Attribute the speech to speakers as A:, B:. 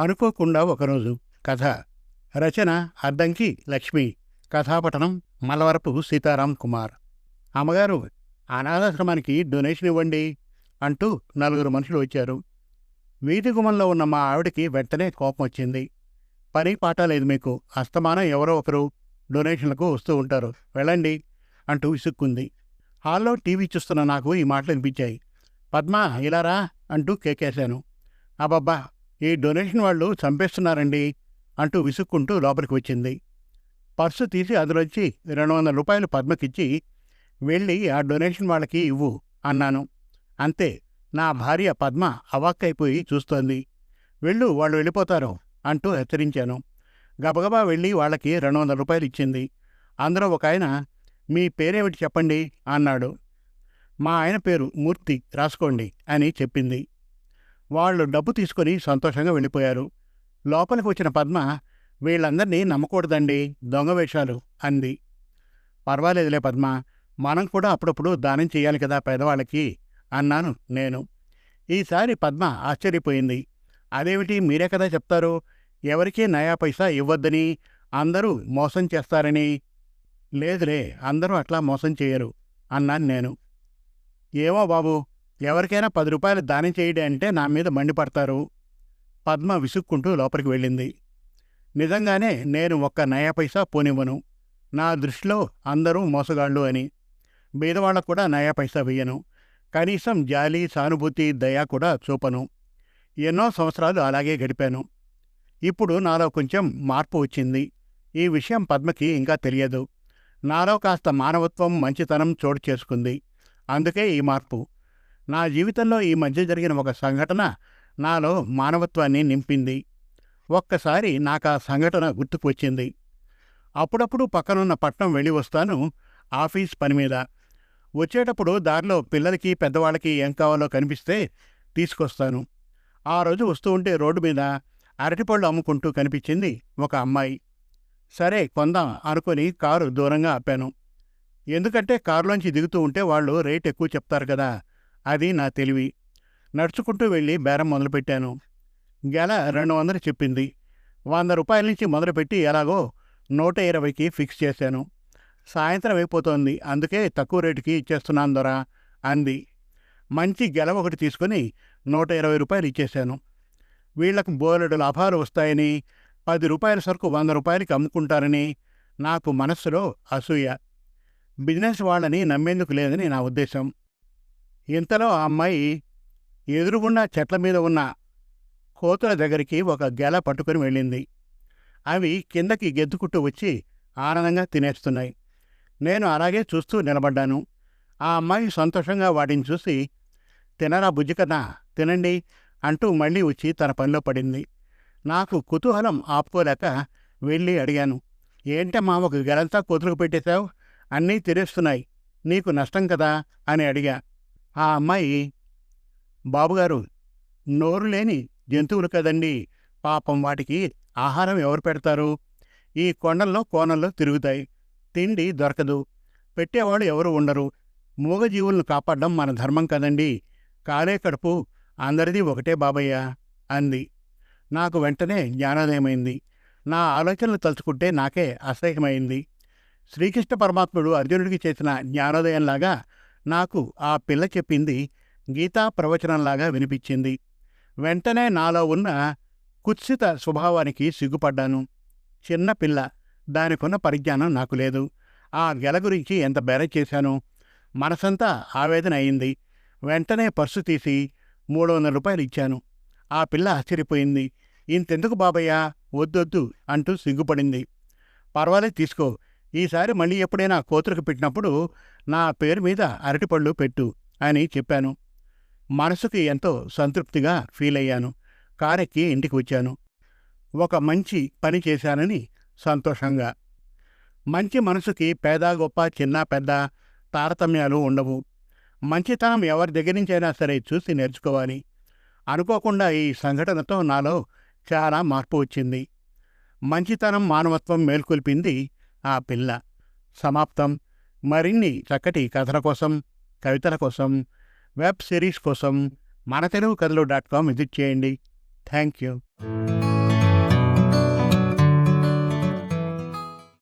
A: అనుకోకుండా ఒకరోజు. కథ రచన అద్దంకి లక్ష్మి. కథాపఠనం మలవరపు సీతారాం కుమార్. అమ్మగారు, అనాథాశ్రమానికి డొనేషన్ ఇవ్వండి అంటూ 4 మనుషులు వచ్చారు. వీధి గుమ్మంలో ఉన్న మా ఆవిడకి వెంటనే కోపం వచ్చింది. పని పాట లేదు మీకు, అస్తమానం ఎవరో ఒకరు డొనేషన్లకు వస్తూ ఉంటారు, వెళ్ళండి అంటూ విసుక్కుంది. హాల్లో టీవీ చూస్తున్న నాకు ఈ మాటలు వినిపించాయి. పద్మ, ఇలారా అంటూ కేకేశాను. అబ్బబ్బా, ఈ డొనేషన్ వాళ్ళు చంపేస్తున్నారండి అంటూ విసుక్కుంటూ లోపలికి వచ్చింది. పర్సు తీసి అందులోంచి 200 రూపాయలు పద్మకిచ్చి, వెళ్ళి ఆ డొనేషన్ వాళ్ళకి ఇవ్వు అన్నాను. అంతే, నా భార్య పద్మ అవాక్కైపోయి చూస్తోంది. వెళ్ళు, వాళ్ళు వెళ్ళిపోతారు అంటూ హెచ్చరించాను. గబగబా వెళ్ళి వాళ్ళకి 200 రూపాయలు ఇచ్చింది. అందులో ఒక ఆయన, మీ పేరేమిటి చెప్పండి అన్నాడు. మా ఆయన పేరు మూర్తి, రాసుకోండి అని చెప్పింది. వాళ్ళు డబ్బు తీసుకొని సంతోషంగా వెళ్ళిపోయారు. లోపలికి వచ్చిన పద్మ, వీళ్ళందరినీ నమ్మకూడదండి, దొంగ వేషాలు అంది. పర్వాలేదులే పద్మ, మనం కూడా అప్పుడప్పుడు దానం చేయాలి కదా పేదవాళ్ళకి అన్నాను నేను. ఈసారి పద్మ ఆశ్చర్యపోయింది. అదేమిటి, మీరే కదా చెప్తారు, ఎవరికీ నయా పైసా ఇవ్వద్దని, అందరూ మోసం చేస్తారని. లేదులే, అందరూ అట్లా మోసం చేయరు అన్నాను నేను. ఏమో బాబు, ఎవరికైనా 10 రూపాయలు దానం చేయడం అంటే నా మీద మండిపడతారు. పద్మ విసుక్కుంటూ లోపలికి వెళ్ళింది. నిజంగానే నేను ఒక్క నయా పైసా పోనివ్వను. నా దృష్టిలో అందరూ మోసగాళ్ళు అని. బీదవాళ్ళకు కూడా నయా పైసా వెయ్యను. కనీసం జాలి, సానుభూతి, దయ కూడా చూపను. ఎన్నో సంవత్సరాలు అలాగే గడిపాను. ఇప్పుడు నాలో కొంచెం మార్పు వచ్చింది. ఈ విషయం పద్మకి ఇంకా తెలియదు. నాలో కాస్త మానవత్వం, మంచితనం చోటు చేసుకుంది. అందుకే ఈ మార్పు. నా జీవితంలో ఈ మధ్య జరిగిన ఒక సంఘటన నాలో మానవత్వాన్ని నింపింది. ఒక్కసారి నాకు ఆ సంఘటన గుర్తుకు వచ్చింది. అప్పుడప్పుడు పక్కనున్న పట్నం వెళ్ళి వస్తాను ఆఫీస్ పని మీద. వచ్చేటప్పుడు దారిలో పిల్లలకి, పెద్దవాళ్ళకి ఏం కావాలో కనిపిస్తే తీసుకొస్తాను. ఆ రోజు వస్తూ ఉంటే రోడ్డు మీద అరటిపళ్ళు అమ్ముకుంటూ కనిపించింది ఒక అమ్మాయి. సరే కొందాం అనుకుని కారు దూరంగా ఆపాను. ఎందుకంటే కారులోంచి దిగుతూ ఉంటే వాళ్ళు రేట్ ఎక్కువ చెప్తారు కదా, అది నా తెలివి. నడుచుకుంటూ వెళ్ళి బేరం మొదలుపెట్టాను. గెల 200 చెప్పింది. 100 రూపాయల నుంచి మొదలుపెట్టి ఎలాగో 120కి ఫిక్స్ చేశాను. సాయంత్రం అయిపోతోంది, అందుకే తక్కువ రేటుకి ఇచ్చేస్తున్నాను దొరా అంది. మంచి గెల ఒకటి తీసుకుని 120 రూపాయలు ఇచ్చేశాను. వీళ్లకు బోలెడు లాభాలు వస్తాయని, 10 రూపాయల సరుకు 100 రూపాయలకి అమ్ముకుంటారని నాకు మనస్సులో అసూయ. బిజినెస్ వాళ్ళని నమ్మేందుకు లేదని నా ఉద్దేశం. ఇంతలో ఆ అమ్మాయి ఎదురుగుండా చెట్ల మీద ఉన్న కోతుల దగ్గరికి ఒక గెల పట్టుకుని వెళ్ళింది. అవి కిందకి గెద్దుకుంటూ వచ్చి ఆనందంగా తినేస్తున్నాయి. నేను అలాగే చూస్తూ నిలబడ్డాను. ఆ అమ్మాయి సంతోషంగా వాటిని చూసి, తినరా బుజ్జికన్నా, తినండి అంటూ మళ్ళీ వచ్చి తన పనిలో పడింది. నాకు కుతూహలం ఆపుకోలేక వెళ్ళి అడిగాను, ఏంటమ్మా ఒక గెలంతా కోతులకు పెట్టేశావు, అన్నీ తినేస్తున్నాయి, నీకు నష్టం కదా అని అడిగా. ఆ అమ్మాయి, బాబుగారు, నోరు లేని జంతువులు కదండి, పాపం వాటికి ఆహారం ఎవరు పెడతారు? ఈ కొండల్లో కోనల్లో తిరుగుతాయి, తిండి దొరకదు, పెట్టేవాళ్ళు ఎవరు ఉండరు. మూగజీవులను కాపాడడం మన ధర్మం కదండి, కాలే కడుపు అందరిది ఒకటే బాబయ్య అంది. నాకు వెంటనే జ్ఞానోదయమైంది. నా ఆలోచనలు తలుచుకుంటే నాకే అసహ్యమైంది. శ్రీకృష్ణ పరమాత్ముడు అర్జునుడికి చేసిన జ్ఞానోదయంలాగా నాకు ఆ పిల్ల చెప్పింది గీతా ప్రవచనంలాగా వినిపించింది. వెంటనే నాలో ఉన్న కుత్సిత స్వభావానికి సిగ్గుపడ్డాను. చిన్న పిల్ల, దానికున్న పరిజ్ఞానం నాకు లేదు. ఆ గెల గురించి ఎంత బెర చేశాను. మనసంతా ఆవేదన అయింది. వెంటనే పర్సు తీసి 300 రూపాయలు ఇచ్చాను. ఆ పిల్ల ఆశ్చర్యపోయింది. ఇంతెందుకు బాబయ్య, వద్దొద్దు అంటూ సిగ్గుపడింది. పర్వాలేదు తీసుకో, ఈసారి మళ్ళీ ఎప్పుడైనా కోతులకు పెట్టినప్పుడు నా పేరు మీద అరటిపళ్ళు పెట్టు అని చెప్పాను. మనసుకి ఎంతో సంతృప్తిగా ఫీల్ అయ్యాను. కారెక్కి ఇంటికి వచ్చాను. ఒక మంచి పని చేశానని సంతోషంగా. మంచి మనసుకి పేద గొప్ప, చిన్న పెద్ద తారతమ్యాలు ఉండవు. మంచితనం ఎవరి దగ్గర నుంచైనా సరే చూసి నేర్చుకోవాలి. అనుకోకుండా ఈ సంఘటనతో నాలో చాలా మార్పు వచ్చింది. మంచితనం, మానవత్వం మేల్కొల్పింది ఆ పిల్ల. సమాప్తం. మరిన్ని చక్కటి కథల కోసం, కవితల కోసం, వెబ్ సిరీస్ కోసం మనతెలుగుకథలు.com విజిట్ చేయండి. Thank you.